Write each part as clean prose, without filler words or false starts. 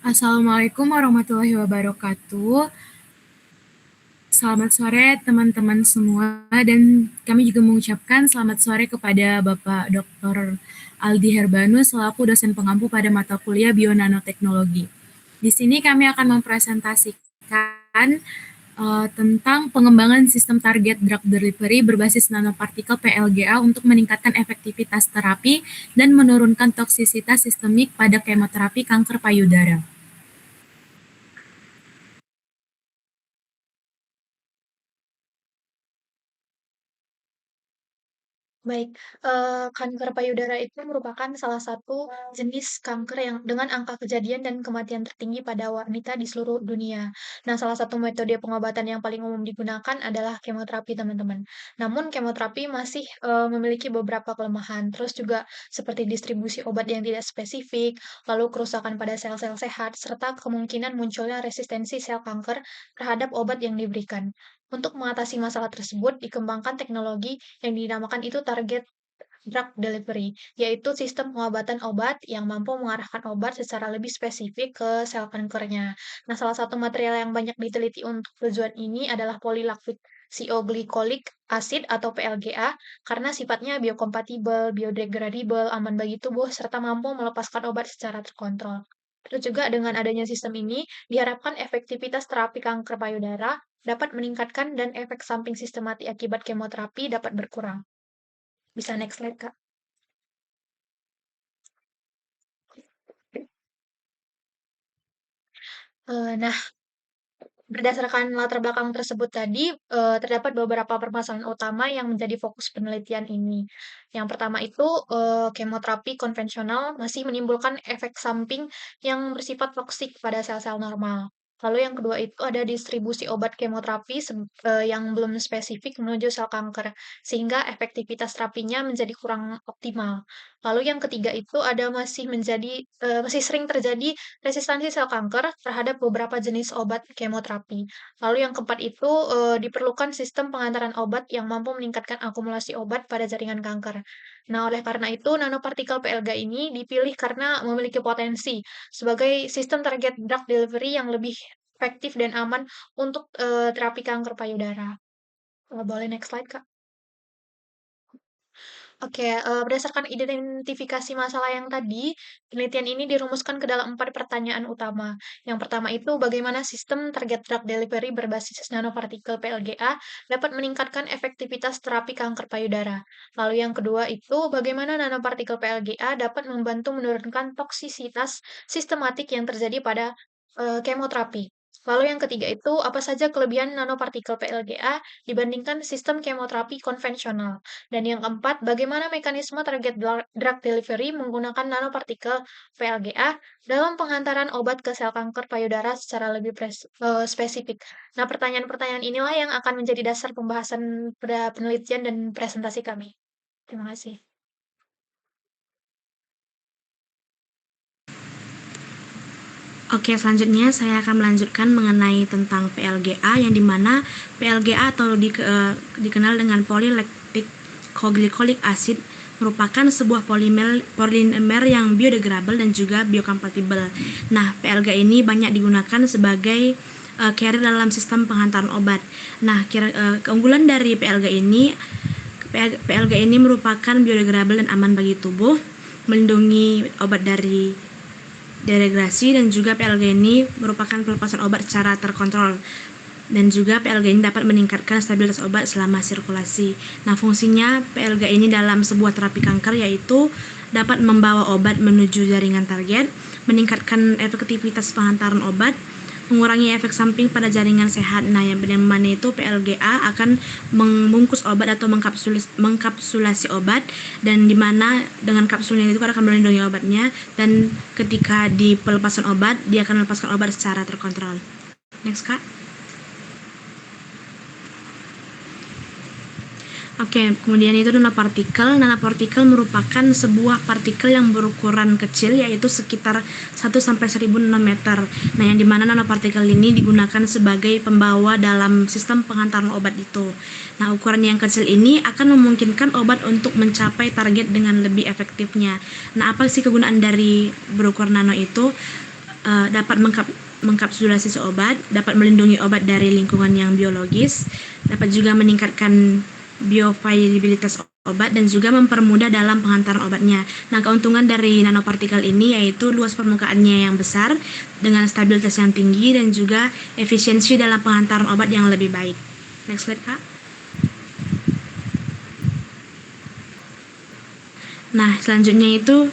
Assalamualaikum warahmatullahi wabarakatuh. Selamat sore teman-teman semua dan kami juga mengucapkan selamat sore kepada Bapak Dr. Aldi Herbanus selaku dosen pengampu pada mata kuliah Bionanoteknologi. Di sini kami akan mempresentasikan tentang pengembangan sistem target drug delivery berbasis nanopartikel PLGA untuk meningkatkan efektivitas terapi dan menurunkan toksisitas sistemik pada kemoterapi kanker payudara. Baik, kanker payudara itu merupakan salah satu jenis kanker yang dengan angka kejadian dan kematian tertinggi pada wanita di seluruh dunia. Nah, salah satu metode pengobatan yang paling umum digunakan adalah kemoterapi, teman-teman. Namun kemoterapi masih, memiliki beberapa kelemahan, terus juga seperti distribusi obat yang tidak spesifik, lalu kerusakan pada sel-sel sehat, serta kemungkinan munculnya resistensi sel kanker terhadap obat yang diberikan. Untuk mengatasi masalah tersebut, dikembangkan teknologi yang dinamakan itu target drug delivery, yaitu sistem pengobatan obat yang mampu mengarahkan obat secara lebih spesifik ke sel kankernya. Nah, salah satu material yang banyak diteliti untuk tujuan ini adalah polylactic sioglycolic acid atau PLGA karena sifatnya biokompatibel, biodegradable, aman bagi tubuh, serta mampu melepaskan obat secara terkontrol. Terus juga dengan adanya sistem ini, diharapkan efektivitas terapi kanker payudara dapat meningkatkan dan efek samping sistematik akibat kemoterapi dapat berkurang. Bisa next slide, Kak. Nah, berdasarkan latar belakang tersebut tadi, terdapat beberapa permasalahan utama yang menjadi fokus penelitian ini. Yang pertama itu, kemoterapi konvensional masih menimbulkan efek samping yang bersifat toksik pada sel-sel normal. Lalu yang kedua itu ada distribusi obat kemoterapi yang belum spesifik menuju sel kanker, sehingga efektivitas terapinya menjadi kurang optimal. Lalu yang ketiga itu ada masih sering terjadi resistensi sel kanker terhadap beberapa jenis obat kemoterapi. Lalu yang keempat itu, diperlukan sistem pengantaran obat yang mampu meningkatkan akumulasi obat pada jaringan kanker. Nah, oleh karena itu, nanopartikel PLG ini dipilih karena memiliki potensi sebagai sistem target drug delivery yang lebih efektif dan aman untuk, terapi kanker payudara. Boleh next slide, Kak. Oke, berdasarkan identifikasi masalah yang tadi, penelitian ini dirumuskan ke dalam 4 pertanyaan utama. Yang pertama itu, bagaimana sistem target drug delivery berbasis nanopartikel PLGA dapat meningkatkan efektivitas terapi kanker payudara. Lalu yang kedua itu, bagaimana nanopartikel PLGA dapat membantu menurunkan toksisitas sistematik yang terjadi pada kemoterapi. Lalu yang ketiga itu, apa saja kelebihan nanopartikel PLGA dibandingkan sistem kemoterapi konvensional. Dan yang keempat, bagaimana mekanisme target drug delivery menggunakan nanopartikel VLGA dalam penghantaran obat ke sel kanker payudara secara lebih spesifik. Nah, pertanyaan-pertanyaan inilah yang akan menjadi dasar pembahasan pada penelitian dan presentasi kami. Terima kasih. Oke, selanjutnya saya akan melanjutkan mengenai tentang PLGA, yang dimana PLGA atau dikenal dengan polylactic glycolic acid merupakan sebuah polimer yang biodegradable dan juga biokompatibel. Nah, PLGA ini banyak digunakan sebagai carrier dalam sistem penghantaran obat. Nah, keunggulan dari PLGA ini merupakan biodegradable dan aman bagi tubuh, melindungi obat dari deregrasi, dan juga PLG ini merupakan pelepasan obat secara terkontrol, dan juga PLG ini dapat meningkatkan stabilitas obat selama sirkulasi. Nah, fungsinya PLG ini dalam sebuah terapi kanker yaitu dapat membawa obat menuju jaringan target, meningkatkan efektivitas penghantaran obat, mengurangi efek samping pada jaringan sehat. Nah, yang mana itu PLGA akan membungkus obat atau mengkapsulasi obat, dan dimana dengan kapsulnya itu akan melindungi obatnya, dan ketika di pelepasan obat dia akan melepaskan obat secara terkontrol. Next, Kak. Oke, kemudian itu nanopartikel. Nanopartikel merupakan sebuah partikel yang berukuran kecil, yaitu sekitar 1-1000 nanometer. Nah, yang dimana nanopartikel ini digunakan sebagai pembawa dalam sistem penghantaran obat itu. Nah, ukuran yang kecil ini akan memungkinkan obat untuk mencapai target dengan lebih efektifnya. Nah, apa sih kegunaan dari berukuran nano itu? dapat mengkapsulasi obat, dapat melindungi obat dari lingkungan yang biologis, dapat juga meningkatkan bioavailabilitas obat dan juga mempermudah dalam penghantaran obatnya. Nah, keuntungan dari nanopartikel ini yaitu luas permukaannya yang besar dengan stabilitas yang tinggi dan juga efisiensi dalam penghantaran obat yang lebih baik. Next slide, Kak. Nah, selanjutnya itu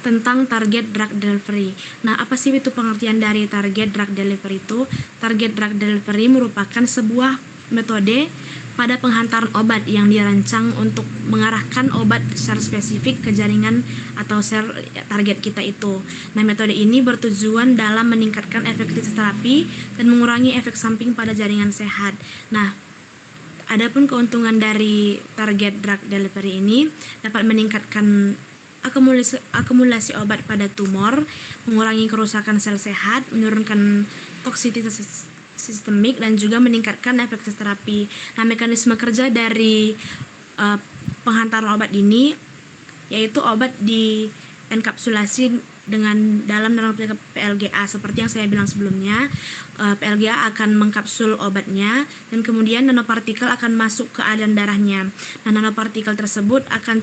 tentang target drug delivery. Nah, apa sih itu pengertian dari target drug delivery itu? Target drug delivery merupakan sebuah metode pada penghantaran obat yang dirancang untuk mengarahkan obat secara spesifik ke jaringan atau sel target kita itu. Nah, metode ini bertujuan dalam meningkatkan efektivitas terapi dan mengurangi efek samping pada jaringan sehat. Nah, adapun keuntungan dari target drug delivery ini dapat meningkatkan akumulasi obat pada tumor, mengurangi kerusakan sel sehat, menurunkan toksisitas sistemik dan juga meningkatkan efektivitas terapi. Nah, mekanisme kerja dari penghantaran obat ini yaitu obat dienkapsulasi dengan dalam nanopartikel PLGA seperti yang saya bilang sebelumnya. PLGA akan mengkapsul obatnya dan kemudian nanopartikel akan masuk ke aliran darahnya. Nah, nanopartikel tersebut akan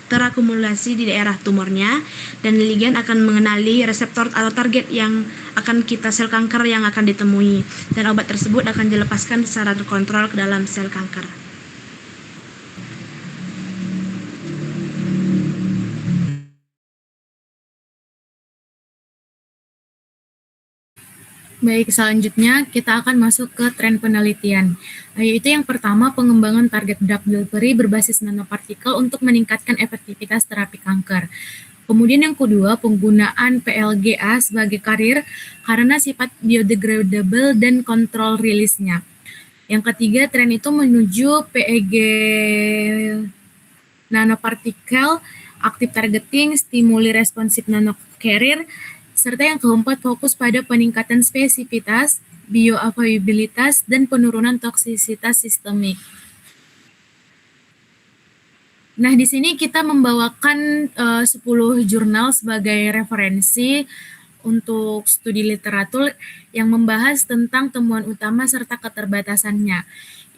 terakumulasi di daerah tumornya dan ligand akan mengenali reseptor atau target yang akan sel kanker yang akan ditemui dan obat tersebut akan dilepaskan secara terkontrol ke dalam sel kanker. Baik, selanjutnya kita akan masuk ke tren penelitian, yaitu yang pertama pengembangan target drug delivery berbasis nanopartikel untuk meningkatkan efektivitas terapi kanker. Kemudian yang kedua, penggunaan PLGA sebagai karier karena sifat biodegradable dan kontrol rilisnya. Yang ketiga, tren itu menuju PEG nanopartikel, active targeting, stimuli responsif nanocarrier, serta yang keempat fokus pada peningkatan spesifitas, bioavailabilitas, dan penurunan toksisitas sistemik. Nah, di sini kita membawakan 10 jurnal sebagai referensi untuk studi literatur yang membahas tentang temuan utama serta keterbatasannya.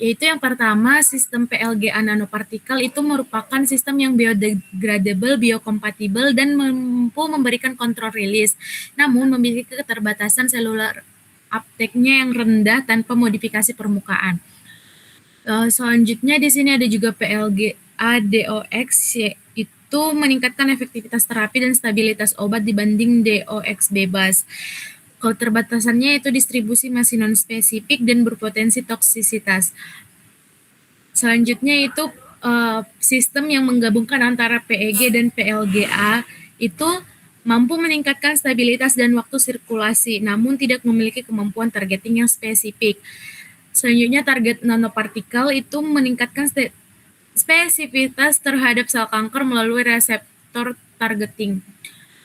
Yaitu yang pertama, sistem PLGA nanopartikel itu merupakan sistem yang biodegradable, biokompatibel, dan mampu memberikan kontrol rilis, namun memiliki keterbatasan seluler uptake-nya yang rendah tanpa modifikasi permukaan. Selanjutnya di sini ada juga PLGA DOX, yaitu meningkatkan efektivitas terapi dan stabilitas obat dibanding DOX bebas. Keterbatasannya itu distribusi masih non-spesifik dan berpotensi toksisitas. Selanjutnya itu sistem yang menggabungkan antara PEG dan PLGA itu mampu meningkatkan stabilitas dan waktu sirkulasi, namun tidak memiliki kemampuan targeting yang spesifik. Selanjutnya target nanopartikel itu meningkatkan spesifitas terhadap sel kanker melalui reseptor targeting.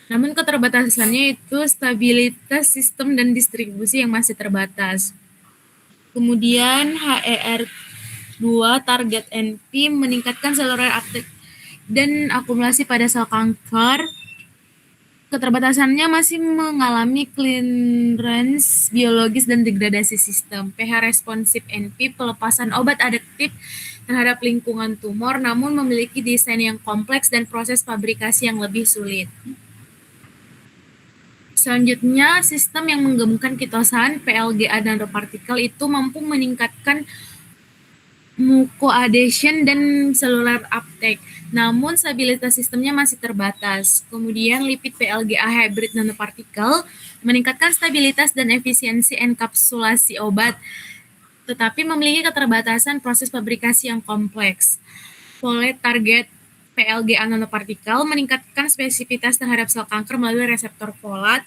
Namun keterbatasannya itu stabilitas sistem dan distribusi yang masih terbatas. Kemudian HER2 target NP meningkatkan seluler uptake dan akumulasi pada sel kanker. Keterbatasannya masih mengalami clearance biologis dan degradasi sistem. pH responsif NP pelepasan obat adaptif terhadap lingkungan tumor namun memiliki desain yang kompleks dan proses fabrikasi yang lebih sulit. Selanjutnya, sistem yang menggabungkan kitosan, PLGA nanopartikel itu mampu meningkatkan mucoadhesion dan cellular uptake, namun stabilitas sistemnya masih terbatas. Kemudian lipid PLGA hybrid nanopartikel meningkatkan stabilitas dan efisiensi enkapsulasi obat, tetapi memiliki keterbatasan proses fabrikasi yang kompleks. Folate target PLGA nanopartikel meningkatkan spesifitas terhadap sel kanker melalui reseptor folat.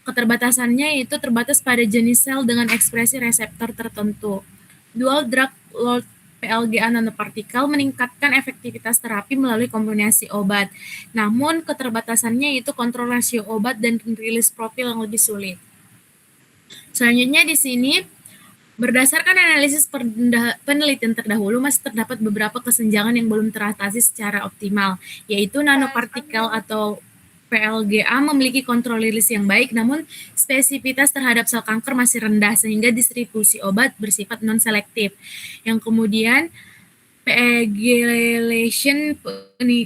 Keterbatasannya itu terbatas pada jenis sel dengan ekspresi reseptor tertentu. Dual drug load PLGA nanopartikel meningkatkan efektivitas terapi melalui kombinasi obat. Namun keterbatasannya itu kontrol rasio obat dan rilis profil yang lebih sulit. Selanjutnya di sini berdasarkan analisis penelitian terdahulu, masih terdapat beberapa kesenjangan yang belum teratasi secara optimal, yaitu nanopartikel atau PLGA memiliki kontrol rilis yang baik, namun spesifitas terhadap sel kanker masih rendah sehingga distribusi obat bersifat non-selektif. Yang kemudian PEGylation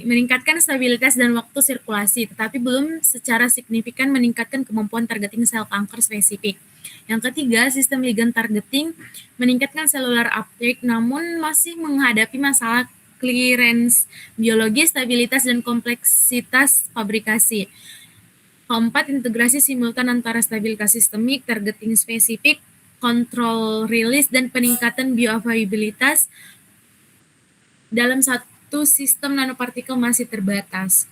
meningkatkan stabilitas dan waktu sirkulasi, tetapi belum secara signifikan meningkatkan kemampuan targeting sel kanker spesifik. Yang ketiga, sistem ligand targeting meningkatkan cellular uptake, namun masih menghadapi masalah clearance biologi, stabilitas, dan kompleksitas fabrikasi. Keempat, integrasi simultan antara stabilitas sistemik, targeting spesifik, kontrol rilis, dan peningkatan bioavailabilitas dalam satu sistem nanopartikel masih terbatas.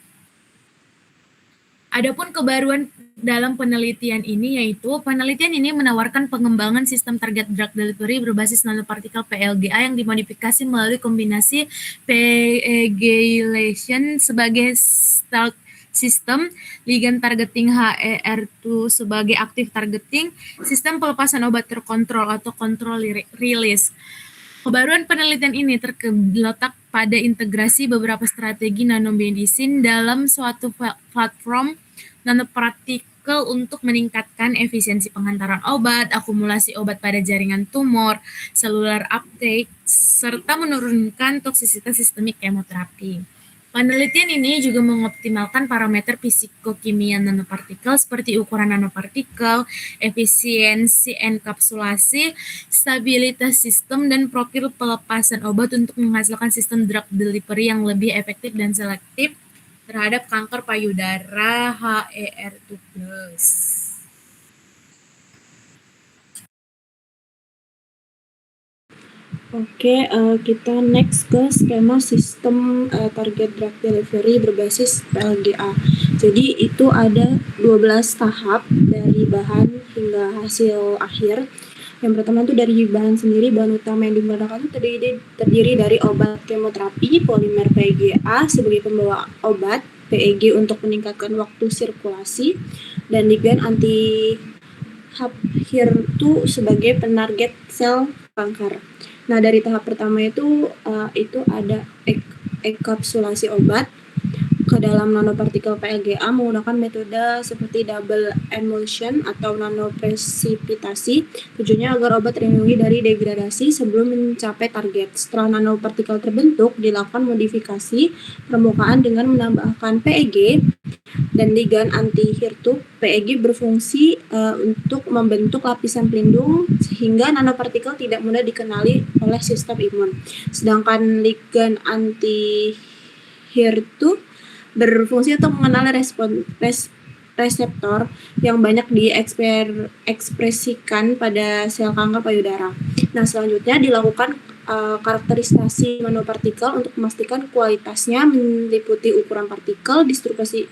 Adapun kebaruan dalam penelitian ini yaitu penelitian ini menawarkan pengembangan sistem target drug delivery berbasis nanopartikel PLGA yang dimodifikasi melalui kombinasi PEGylation sebagai stealth system, ligand targeting HER2 sebagai active targeting, sistem pelepasan obat terkontrol atau control release. Kebaruan penelitian ini terletak pada integrasi beberapa strategi nanomedicine dalam suatu platform nanopartikel untuk meningkatkan efisiensi penghantaran obat, akumulasi obat pada jaringan tumor, cellular uptake, serta menurunkan toksisitas sistemik kemoterapi. Penelitian ini juga mengoptimalkan parameter fisikokimia nanopartikel seperti ukuran nanopartikel, efisiensi enkapsulasi, stabilitas sistem, dan profil pelepasan obat untuk menghasilkan sistem drug delivery yang lebih efektif dan selektif terhadap kanker payudara HER2+. Oke, kita next ke skema sistem target drug delivery berbasis PLGA. Jadi itu ada 12 tahap dari bahan hingga hasil akhir. Yang pertama itu dari bahan sendiri, bahan utama yang digunakan itu terdiri dari obat kemoterapi, polimer PEGA sebagai pembawa obat, PEG untuk meningkatkan waktu sirkulasi, dan ligand anti HER2 sebagai penarget sel kanker. Nah, dari tahap pertama itu ada enkapsulasi obat ke dalam nanopartikel PLGA menggunakan metode seperti double emulsion atau nanopresipitasi. Tujuannya agar obat terlindungi dari degradasi sebelum mencapai target. Setelah nanopartikel terbentuk, dilakukan modifikasi permukaan dengan menambahkan PEG dan ligand anti-HER2. PEG berfungsi untuk membentuk lapisan pelindung sehingga nanopartikel tidak mudah dikenali oleh sistem imun. Sedangkan ligand anti-HER2 berfungsi untuk mengenali reseptor yang banyak diekspresikan pada sel kanker payudara. Nah, selanjutnya dilakukan karakterisasi nanopartikel untuk memastikan kualitasnya meliputi ukuran partikel, distribusi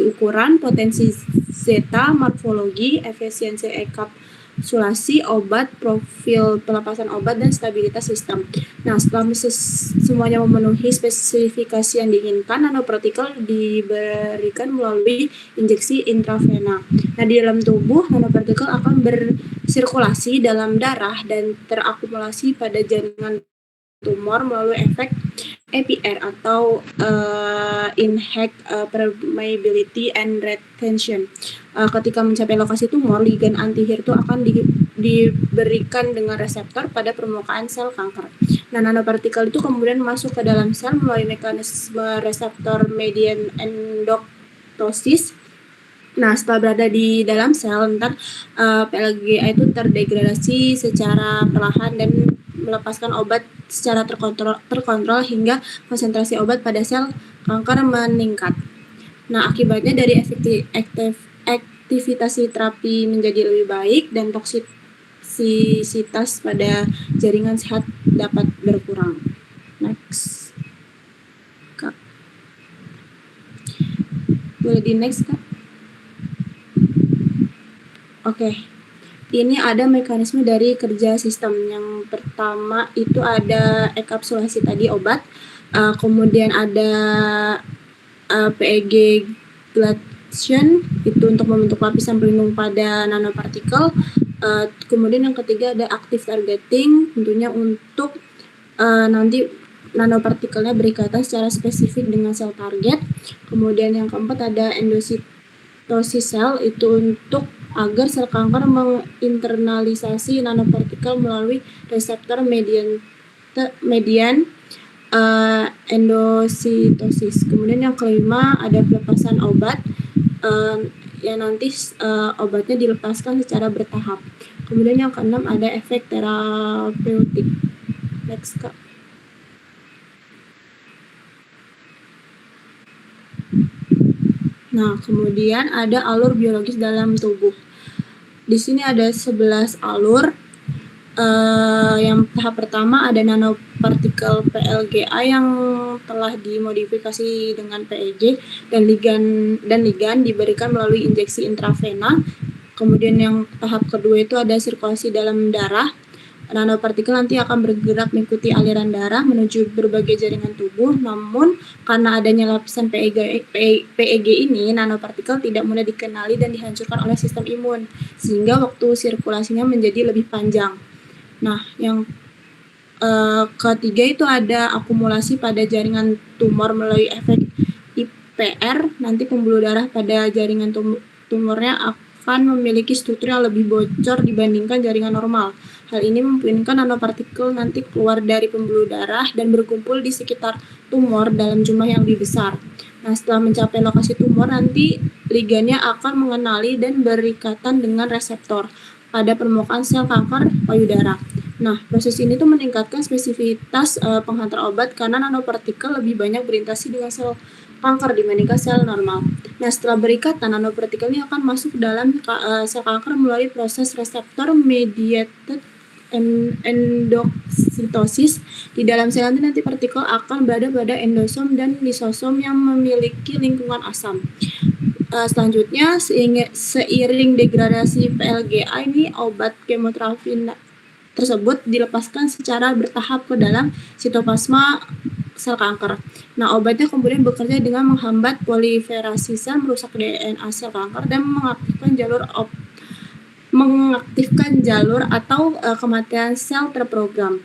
ukuran, potensi zeta, morfologi, efisiensi enkapsulasi obat, profil pelepasan obat, dan stabilitas sistem. Nah, setelah semuanya memenuhi spesifikasi yang diinginkan, nanopartikel diberikan melalui injeksi intravena. Nah, di dalam tubuh, nanopartikel akan bersirkulasi dalam darah dan terakumulasi pada jaringan tumor melalui efek EPR atau enhanced permeability and retention. Ketika mencapai lokasi tumor, ligand anti-HER2 akan diberikan dengan reseptor pada permukaan sel kanker. Nah, nanopartikel itu kemudian masuk ke dalam sel melalui mekanisme reseptor median endoptosis. Nah, setelah berada di dalam sel, PLGA itu terdegradasi secara perlahan dan melepaskan obat secara terkontrol hingga konsentrasi obat pada sel kanker meningkat. Nah, akibatnya dari aktivitas terapi menjadi lebih baik dan toksisitas pada jaringan sehat dapat berkurang. Next. Kak. Boleh di next, Kak? Oke. Ini ada mekanisme dari kerja sistem. Yang pertama itu ada enkapsulasi tadi obat, kemudian ada PEG glycation itu untuk membentuk lapisan pelindung pada nanopartikel. Kemudian yang ketiga ada active targeting, tentunya untuk nanti nanopartikelnya berikatan secara spesifik dengan sel target. Kemudian yang keempat ada endositosis sel, itu untuk agar sel kanker menginternalisasi nanopartikel melalui reseptor median endositosis. Kemudian yang kelima ada pelepasan obat, yang nanti obatnya dilepaskan secara bertahap. Kemudian yang keenam ada efek terapeutik. Next, Kak. Nah, kemudian ada alur biologis dalam tubuh. Di sini ada 11 alur. Yang tahap pertama ada nanopartikel PLGA yang telah dimodifikasi dengan PEG dan ligan diberikan melalui injeksi intravena. Kemudian yang tahap kedua itu ada sirkulasi dalam darah. Nanopartikel nanti akan bergerak mengikuti aliran darah menuju berbagai jaringan tubuh, namun karena adanya lapisan PEG ini, nanopartikel tidak mudah dikenali dan dihancurkan oleh sistem imun, sehingga waktu sirkulasinya menjadi lebih panjang. Nah, yang ketiga itu ada akumulasi pada jaringan tumor melalui efek IPR. Nanti pembuluh darah pada jaringan tumornya akan memiliki struktur yang lebih bocor dibandingkan jaringan normal. Hal ini memungkinkan nanopartikel nanti keluar dari pembuluh darah dan berkumpul di sekitar tumor dalam jumlah yang lebih besar. Nah, setelah mencapai lokasi tumor, nanti ligannya akan mengenali dan berikatan dengan reseptor pada permukaan sel kanker payudara. Nah, proses ini tuh meningkatkan spesifitas penghantar obat karena nanopartikel lebih banyak berinteraksi dengan sel kanker dibandingkan sel normal. Nah, setelah berikatan, nanopartikel ini akan masuk dalam sel kanker melalui proses reseptor mediated endositosis. Di dalam sel nanti partikel akan berada pada endosom dan lisosom yang memiliki lingkungan asam. Selanjutnya, seiring degradasi PLGA ini, obat kemoterapi tersebut dilepaskan secara bertahap ke dalam sitoplasma sel kanker. Nah, obatnya kemudian bekerja dengan menghambat proliferasi sel, merusak DNA sel kanker, dan mengaktifkan jalur atau kematian sel terprogram.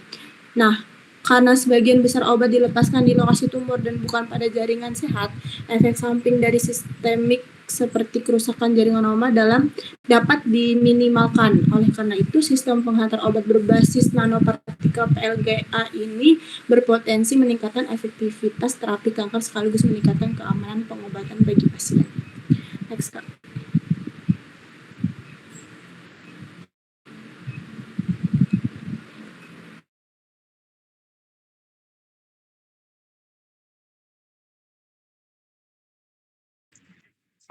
Nah, karena sebagian besar obat dilepaskan di lokasi tumor dan bukan pada jaringan sehat, efek samping dari sistemik seperti kerusakan jaringan normal dapat diminimalkan. Oleh karena itu, sistem penghantar obat berbasis nanopartikel PLGA ini berpotensi meningkatkan efektivitas terapi kanker sekaligus meningkatkan keamanan pengobatan bagi pasien. Next, Kak.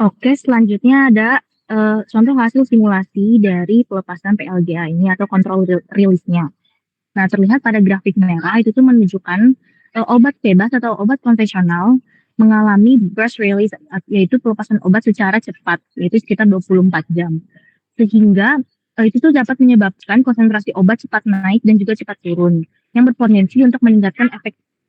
Oke, selanjutnya ada contoh hasil simulasi dari pelepasan PLGA ini atau kontrol rilisnya. Nah, terlihat pada grafik merah itu tuh menunjukkan obat bebas atau obat konvensional mengalami burst release, yaitu pelepasan obat secara cepat, yaitu sekitar 24 jam. Sehingga itu tuh dapat menyebabkan konsentrasi obat cepat naik dan juga cepat turun, yang berpotensi untuk meningkatkan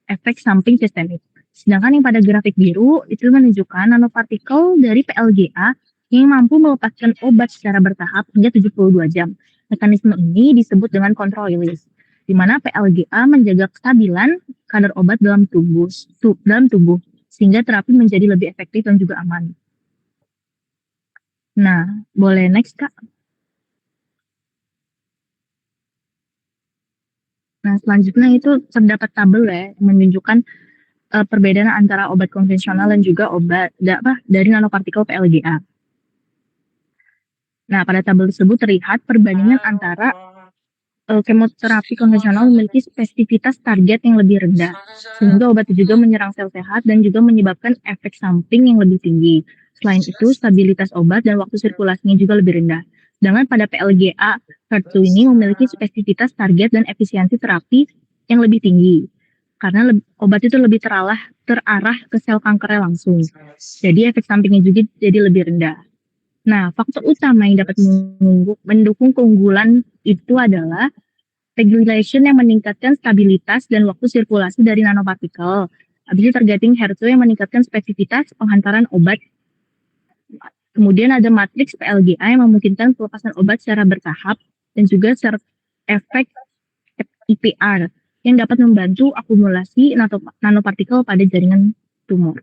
efek samping sistemik. Sedangkan yang pada grafik biru itu menunjukkan nanopartikel dari PLGA yang mampu melepaskan obat secara bertahap hingga 72 jam. Mekanisme ini disebut dengan control release, di mana PLGA menjaga kestabilan kadar obat dalam tubuh, sehingga terapi menjadi lebih efektif dan juga aman. Nah, boleh next, Kak. Nah, selanjutnya itu terdapat tabel ya, yang menunjukkan perbedaan antara obat konvensional dan juga obat dari nanopartikel PLGA. Nah, pada tabel tersebut terlihat perbandingan antara kemoterapi konvensional memiliki spesifitas target yang lebih rendah, sehingga obat itu juga menyerang sel sehat dan juga menyebabkan efek samping yang lebih tinggi. Selain itu, stabilitas obat dan waktu sirkulasinya juga lebih rendah. Sedangkan pada PLGA, HER2 ini memiliki spesifitas target dan efisiensi terapi yang lebih tinggi, karena obat itu lebih terarah ke sel kankernya langsung. Jadi efek sampingnya juga jadi lebih rendah. Nah, faktor utama yang dapat mendukung keunggulan itu adalah regulation yang meningkatkan stabilitas dan waktu sirkulasi dari nanopartikel. Habis itu targeting HER2 yang meningkatkan spesifitas penghantaran obat. Kemudian ada matriks PLGA yang memungkinkan pelepasan obat secara bertahap dan juga efek IPR yang dapat membantu akumulasi nanopartikel pada jaringan tumor.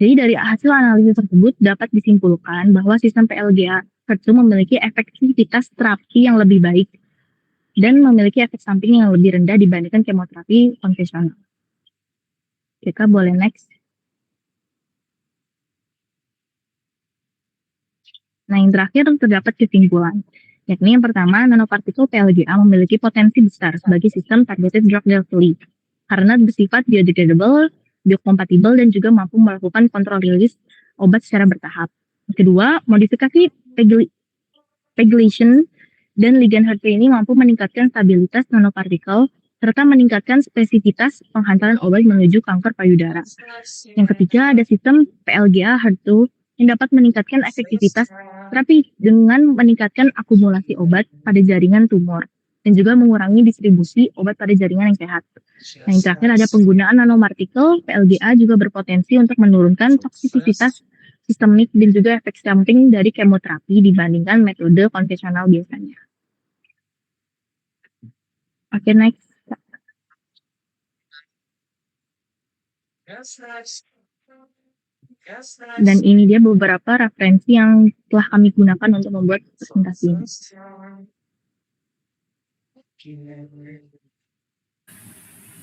Jadi dari hasil analisis tersebut dapat disimpulkan bahwa sistem PLGA HER2 memiliki efektivitas terapi yang lebih baik dan memiliki efek samping yang lebih rendah dibandingkan kemoterapi konvensional. Kita boleh next. Nah, yang terakhir terdapat kesimpulan, yakni yang pertama, nanopartikel PLGA memiliki potensi besar sebagai sistem targeted drug delivery karena bersifat biodegradable, biokompatibel, dan juga mampu melakukan kontrol rilis obat secara bertahap. Kedua, modifikasi pegylation dan ligand HER2 ini mampu meningkatkan stabilitas nanopartikel serta meningkatkan spesifitas penghantaran obat menuju kanker payudara. Yang ketiga, ada sistem PLGA HER2 yang dapat meningkatkan efektivitas terapi dengan meningkatkan akumulasi obat pada jaringan tumor dan juga mengurangi distribusi obat pada jaringan yang sehat. Nah, yang terakhir ada penggunaan nanopartikel PLGA juga berpotensi untuk menurunkan toksisitas sistemik dan juga efek samping dari kemoterapi dibandingkan metode konvensional biasanya. Oke, next. Dan ini dia beberapa referensi yang telah kami gunakan untuk membuat presentasi ini.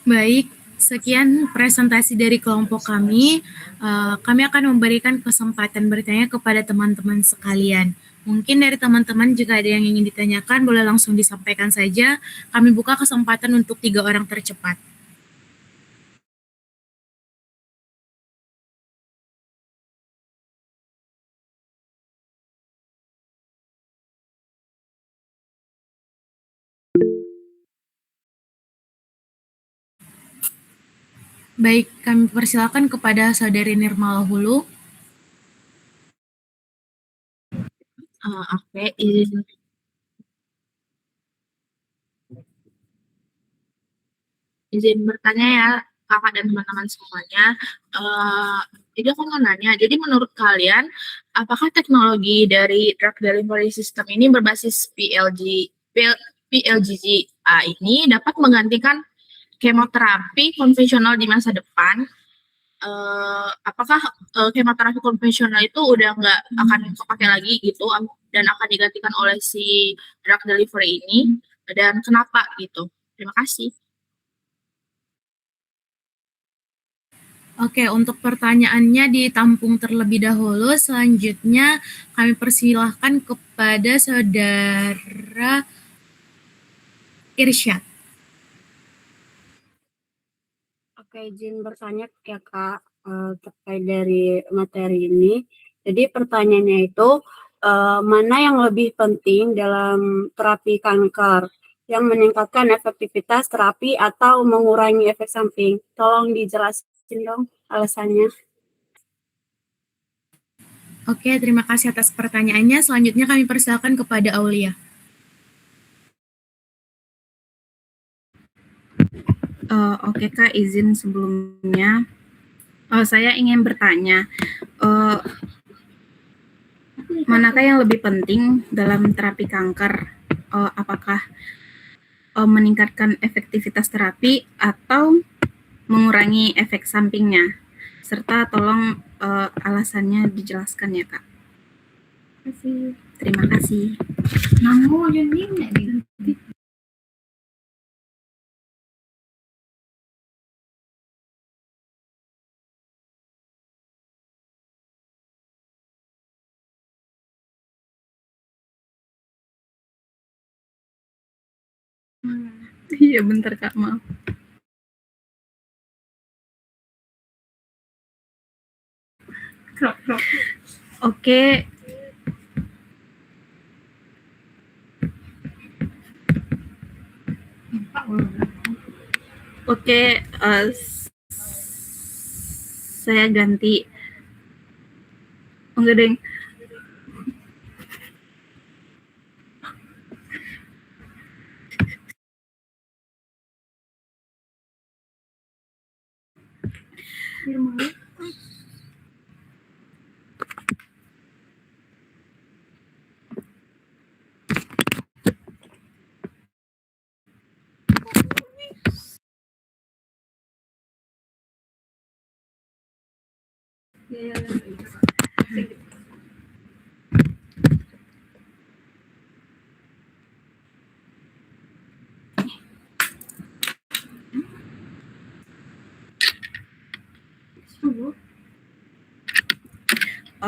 Baik, sekian presentasi dari kelompok kami. Kami akan memberikan kesempatan bertanya kepada teman-teman sekalian. Mungkin dari teman-teman jika ada yang ingin ditanyakan, boleh langsung disampaikan saja. Kami buka kesempatan untuk 3 orang tercepat. Baik, kami persilakan kepada Saudari Nirmala Hulu. Oke, izin bertanya ya kakak dan teman-teman semuanya. Jadi aku mau nanya, jadi menurut kalian apakah teknologi dari drug delivery system ini berbasis PLGGA ini dapat menggantikan kemoterapi konvensional di masa depan? Apakah kemoterapi konvensional itu udah nggak akan kepake lagi gitu dan akan digantikan oleh si drug delivery ini, dan kenapa gitu? Terima kasih. Oke, untuk pertanyaannya ditampung terlebih dahulu. Selanjutnya kami persilahkan kepada Saudara Irsyad. Oke, izin bertanya ya Kak, terkait dari materi ini. Jadi pertanyaannya itu, mana yang lebih penting dalam terapi kanker? Yang meningkatkan efektivitas terapi atau mengurangi efek samping? Tolong dijelasin dong alasannya. Oke, terima kasih atas pertanyaannya. Selanjutnya kami persilakan kepada Aulia. Oke Kak, izin sebelumnya. Saya ingin bertanya, manakah yang lebih penting dalam terapi kanker? Apakah meningkatkan efektivitas terapi atau mengurangi efek sampingnya? Serta tolong alasannya dijelaskan ya Kak. Terima kasih. Iya bentar Kak, maaf. Oke. Oke, saya ganti. Enggak deng.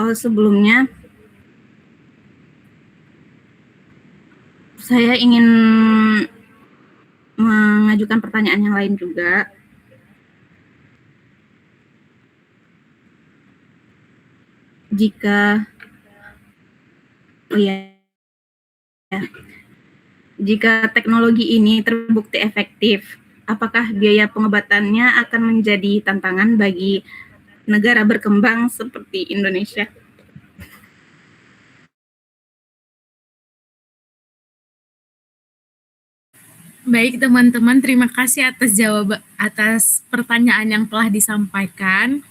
Sebelumnya saya ingin mengajukan pertanyaan yang lain juga. Jika teknologi ini terbukti efektif, apakah biaya pengobatannya akan menjadi tantangan bagi negara berkembang seperti Indonesia? Baik teman-teman, terima kasih atas pertanyaan yang telah disampaikan.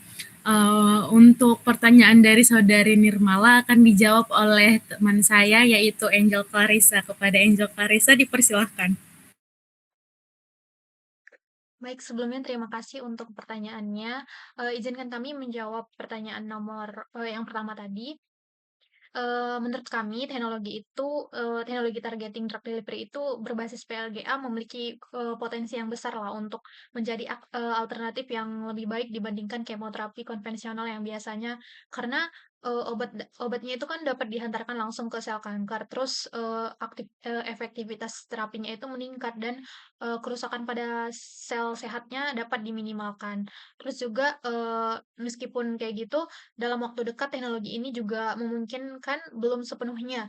Untuk pertanyaan dari Saudari Nirmala akan dijawab oleh teman saya yaitu Angel Clarissa. Kepada Angel Clarissa dipersilahkan. Baik, sebelumnya terima kasih untuk pertanyaannya. Izinkan kami menjawab pertanyaan yang pertama tadi. Menurut kami teknologi targeting drug delivery itu berbasis PLGA memiliki, potensi yang besar lah untuk menjadi alternatif yang lebih baik dibandingkan kemoterapi konvensional yang biasanya. Karena, obatnya itu kan dapat dihantarkan langsung ke sel kanker, terus, efektivitas terapinya itu meningkat dan, kerusakan pada sel sehatnya dapat diminimalkan. Terus juga, meskipun kayak gitu, dalam waktu dekat teknologi ini juga memungkinkan belum sepenuhnya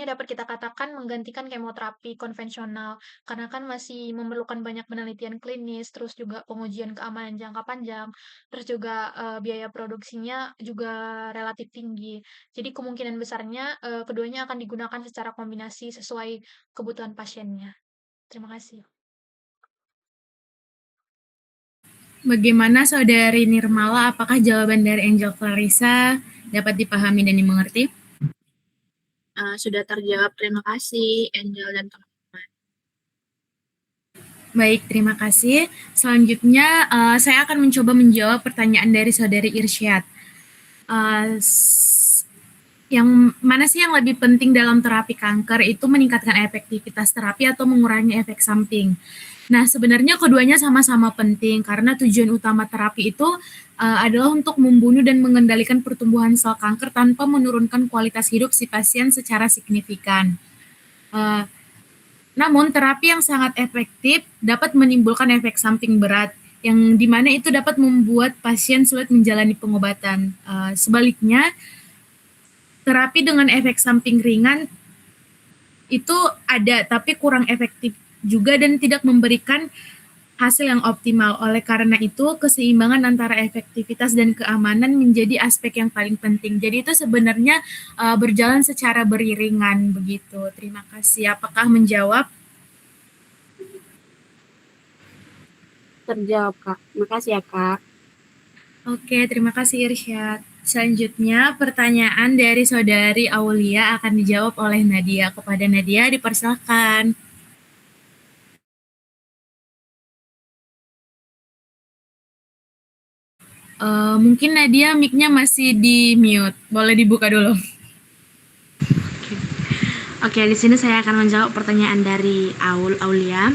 dapat kita katakan menggantikan kemoterapi konvensional, karena kan masih memerlukan banyak penelitian klinis, terus juga pengujian keamanan jangka panjang, terus juga, biaya produksinya juga relatif tinggi. Jadi kemungkinan besarnya, keduanya akan digunakan secara kombinasi sesuai kebutuhan pasiennya. Terima kasih. Bagaimana Saudari Nirmala, apakah jawaban dari Angel Clarissa dapat dipahami dan dimengerti? Sudah terjawab. Terima kasih Angel dan teman-teman. Baik, terima kasih. Selanjutnya, saya akan mencoba menjawab pertanyaan dari Saudari Irsyad. Yang mana sih yang lebih penting dalam terapi kanker itu meningkatkan efektivitas terapi atau mengurangi efek samping? Nah, sebenarnya keduanya sama-sama penting karena tujuan utama terapi itu adalah untuk membunuh dan mengendalikan pertumbuhan sel kanker tanpa menurunkan kualitas hidup si pasien secara signifikan. Namun, terapi yang sangat efektif dapat menimbulkan efek samping berat, yang dimana itu dapat membuat pasien sulit menjalani pengobatan. Sebaliknya, terapi dengan efek samping ringan itu ada, tapi kurang efektif juga dan tidak memberikan hasil yang optimal. Oleh karena itu, keseimbangan antara efektivitas dan keamanan menjadi aspek yang paling penting. Jadi itu sebenarnya berjalan secara beriringan begitu. Terima kasih. Apakah menjawab? Terjawab, Kak. Makasih ya, Kak. Oke, terima kasih Irsyad. Selanjutnya, pertanyaan dari Saudari Aulia akan dijawab oleh Nadia. Kepada Nadia, dipersilakan. Mungkin Nadia mic-nya masih di mute. Boleh dibuka dulu. Oke, di sini saya akan menjawab pertanyaan dari Aulia.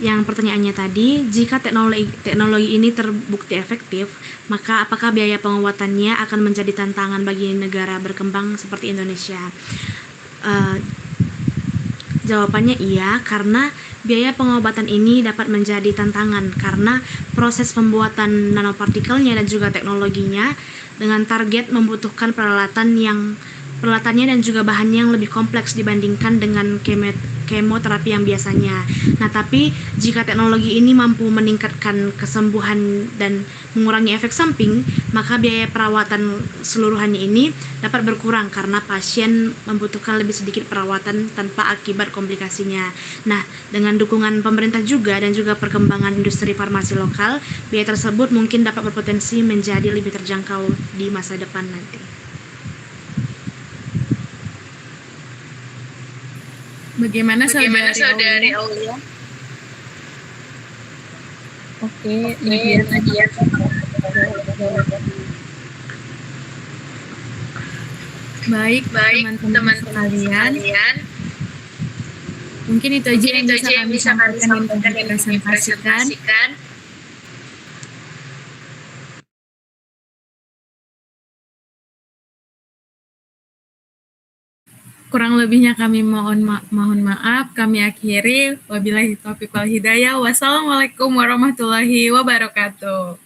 Yang pertanyaannya tadi, jika teknologi ini terbukti efektif, maka apakah biaya pengobatannya akan menjadi tantangan bagi negara berkembang seperti Indonesia? Jawabannya iya, karena biaya pengobatan ini dapat menjadi tantangan karena proses pembuatan nanopartikelnya dan juga teknologinya dengan target membutuhkan peralatannya dan juga bahannya yang lebih kompleks dibandingkan dengan kemoterapi yang biasanya. Nah, tapi jika teknologi ini mampu meningkatkan kesembuhan dan mengurangi efek samping, maka biaya perawatan seluruhannya ini dapat berkurang karena pasien membutuhkan lebih sedikit perawatan tanpa akibat komplikasinya. Nah, dengan dukungan pemerintah juga dan juga perkembangan industri farmasi lokal, biaya tersebut mungkin dapat berpotensi menjadi lebih terjangkau di masa depan nanti. Bagaimana Saudari Aulia? Oke, Nadia tadi Baik, teman-teman sekalian. Mungkin itu aja yang bisa kami sampaikan dan kami presentasikan. Kurang lebihnya kami mohon maaf. Kami akhiri. Wabillahi taufiq wal hidayah. Wassalamualaikum warahmatullahi wabarakatuh.